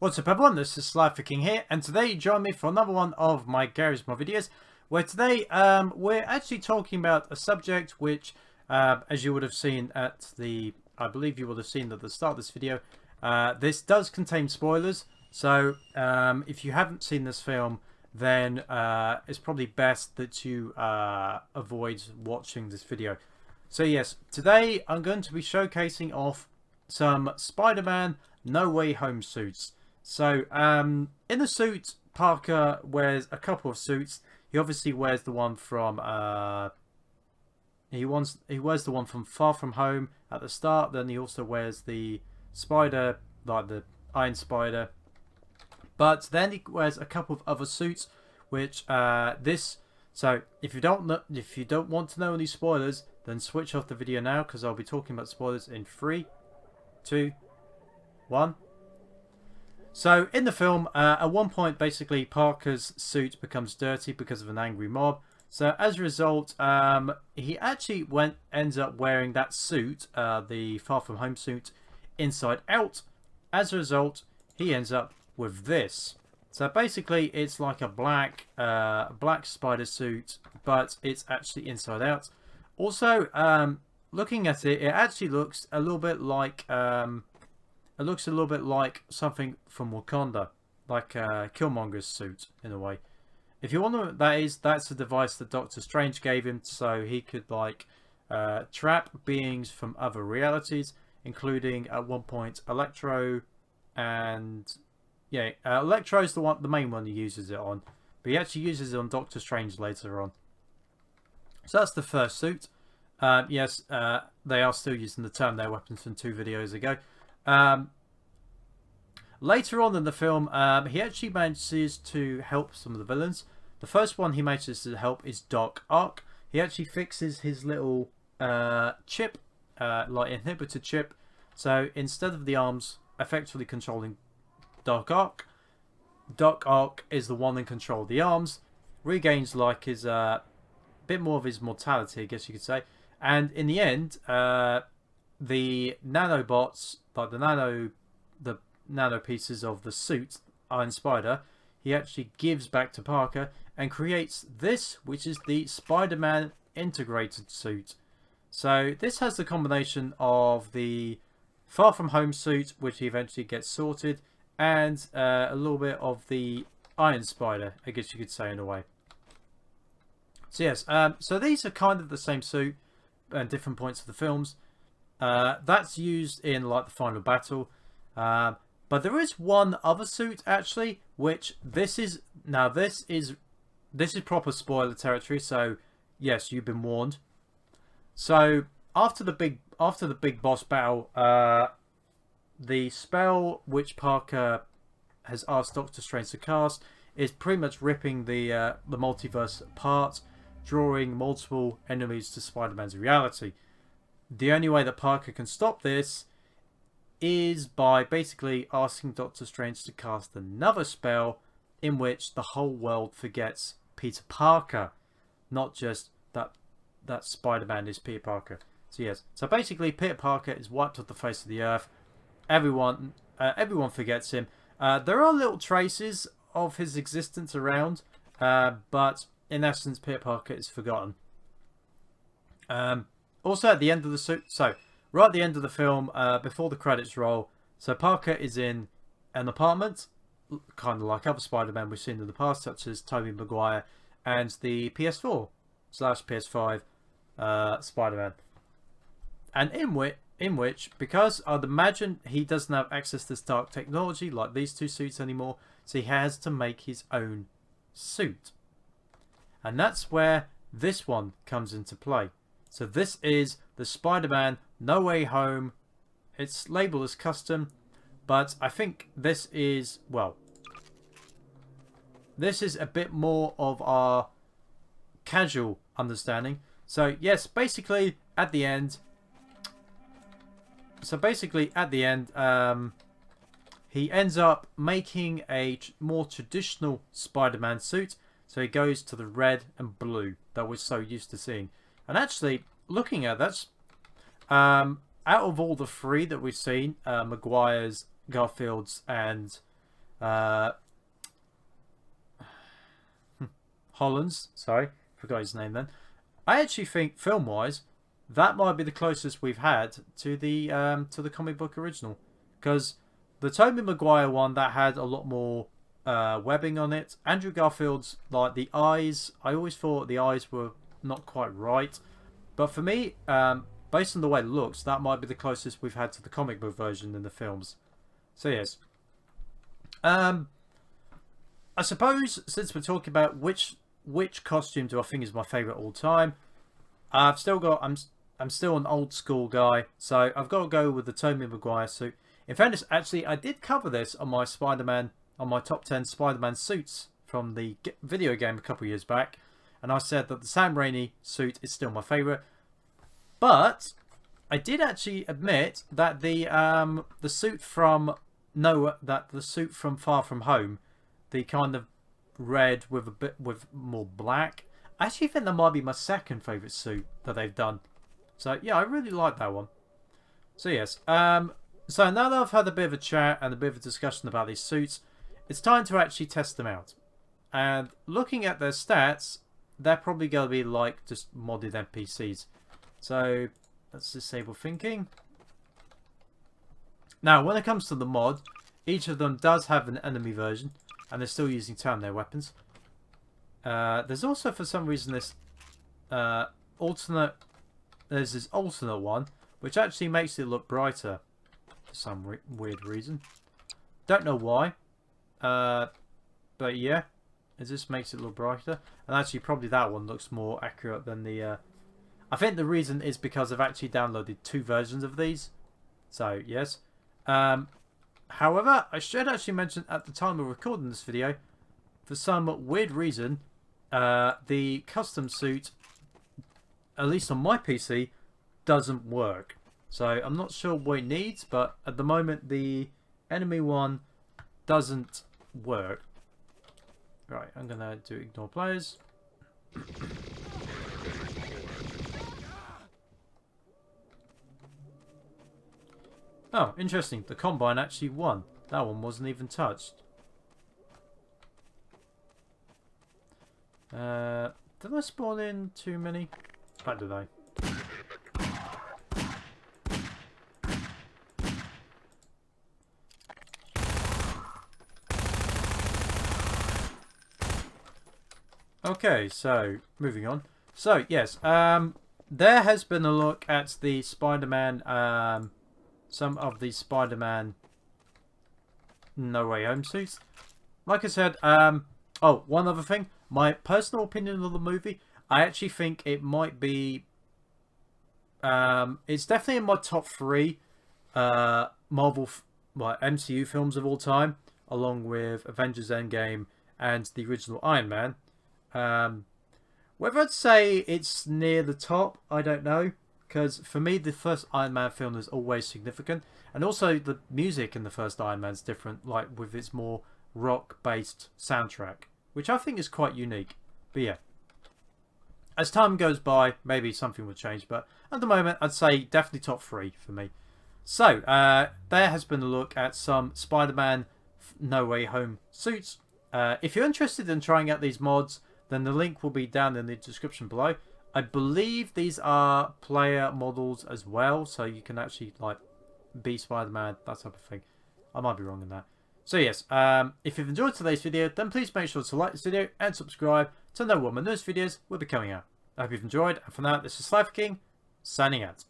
What's up everyone, this is SliferKing here, and today you join me for another one of my Garry's Mod videos, where today we're actually talking about a subject which, as you would have seen at the, I believe you would have seen at the start of this video, this does contain spoilers, so if you haven't seen this film, then it's probably best that you avoid watching this video. So yes, today I'm going to be showcasing off some Spider-Man No Way Home suits. So, in the suit, Parker wears a couple of suits. He obviously wears the one from, he wears the one from Far From Home at the start. Then he also wears the Spider, like the Iron Spider. But then he wears a couple of other suits, which, so if you don't want to know any spoilers, then switch off the video now, because I'll be talking about spoilers in 3, 2, 1. So, in the film, at one point, basically, Parker's suit becomes dirty because of an angry mob. So, as a result, he actually ends up wearing that suit, the Far From Home suit, inside out. As a result, he ends up with this. So, basically, it's like a black spider suit, but it's actually inside out. Also, looking at it, it actually looks a little bit like... it looks a little bit like something from Wakanda, like Killmonger's suit, in a way. If you wonder what that is, that's a device that Doctor Strange gave him so he could, like, trap beings from other realities, including, at one point, Electro, and... yeah, Electro's the main one he uses it on, but he actually uses it on Doctor Strange later on. So that's the first suit. Yes, they are still using the term their weapons from 2 videos ago. Later on in the film, he actually manages to help some of the villains. The first one he manages to help is Doc Ock. He actually fixes his little chip, like inhibitor chip. So instead of the arms effectively controlling Doc Ock is the one in control of the arms. Regains like his bit more of his mortality, I guess you could say. And in the end, the nanobots, like the nano pieces of the suit, Iron Spider, he actually gives back to Parker and creates this, which is the Spider-Man integrated suit. So this has the combination of the Far From Home suit, which he eventually gets sorted, and a little bit of the Iron Spider, I guess you could say, in a way. So yes, so these are kind of the same suit at different points of the films. That's used in like the final battle, but there is one other suit actually, which this is proper spoiler territory. So yes, you've been warned. So after the big boss battle, the spell which Parker has asked Doctor Strange to cast is pretty much ripping the multiverse apart, drawing multiple enemies to Spider-Man's reality. The only way that Parker can stop this is by basically asking Doctor Strange to cast another spell in which the whole world forgets Peter Parker, not just that Spider-Man is Peter Parker. So yes, so basically Peter Parker is wiped off the face of the earth. Everyone forgets him. There are little traces of his existence around, but in essence, Peter Parker is forgotten. Also, at the end of the suit, so right at the end of the film, before the credits roll, so Parker is in an apartment, kind of like other Spider-Man we've seen in the past, such as Tobey Maguire and the PS4/PS5 Spider-Man, and in which, because I'd imagine he doesn't have access to Stark technology like these 2 suits anymore, so he has to make his own suit, and that's where this one comes into play. So this is the Spider-Man No Way Home. It's labeled as custom, but I think this is, well, this is a bit more of our casual understanding. So yes, basically at the end, he ends up making a more traditional Spider-Man suit. So he goes to the red and blue that we're so used to seeing. And actually, looking at that, out of all the 3 that we've seen, Maguire's, Garfield's, and Holland's, sorry, forgot his name then. I actually think film-wise, that might be the closest we've had to the comic book original, because the Tobey Maguire one that had a lot more webbing on it. Andrew Garfield's, like the eyes, I always thought the eyes were not quite right, but for me, based on the way it looks, that might be the closest we've had to the comic book version in the films. So yes, I suppose since we're talking about which costume do I think is my favourite all time, I'm still an old school guy, so I've got to go with the Tobey Maguire suit. In fairness, actually, I did cover this on my top 10 Spider-Man suits from the video game a couple of years back, and I said that the Sam Raimi suit is still my favourite. But I did actually admit that the suit from Far From Home, the kind of red with more black, I actually think that might be my second favourite suit that they've done. So yeah, I really like that one. So yes, so now that I've had a bit of a chat and a bit of a discussion about these suits, it's time to actually test them out. And looking at their stats, they're probably going to be like just modded NPCs. So let's disable thinking. Now, when it comes to the mod, each of them does have an enemy version, and they're still using their weapons. There's also, for some reason, this alternate one, which actually makes it look brighter for some weird reason. Don't know why, but yeah, it just makes it look brighter. And actually, probably that one looks more accurate than the. I think the reason is because I've actually downloaded 2 versions of these. So yes. However, I should actually mention at the time of recording this video, for some weird reason, the custom suit, at least on my PC, doesn't work. So I'm not sure what it needs, but at the moment the enemy one doesn't work. Right, I'm gonna do ignore players. Oh, interesting. The Combine actually won. That one wasn't even touched. Did I spawn in too many? How did I? Okay, so moving on. So yes, there has been a look at the Spider-Man, some of the Spider-Man No Way Home suits. Like I said, oh, one other thing. My personal opinion of the movie, I actually think it might be, it's definitely in my top 3 MCU films of all time, along with Avengers Endgame and the original Iron Man. Whether I'd say it's near the top, I don't know. Because for me, the first Iron Man film is always significant. And also the music in the first Iron Man is different, like with its more rock-based soundtrack, which I think is quite unique. But yeah, as time goes by, maybe something will change. But at the moment, I'd say definitely top 3 for me. So, there has been a look at some Spider-Man No Way Home suits. If you're interested in trying out these mods, then the link will be down in the description below. I believe these are player models as well, so you can actually like be Spider-Man, that type of thing. I might be wrong in that. So yes, if you've enjoyed today's video, then please make sure to like this video and subscribe to know when my newest videos will be coming out. I hope you've enjoyed, and for now, this is SliferKing, signing out.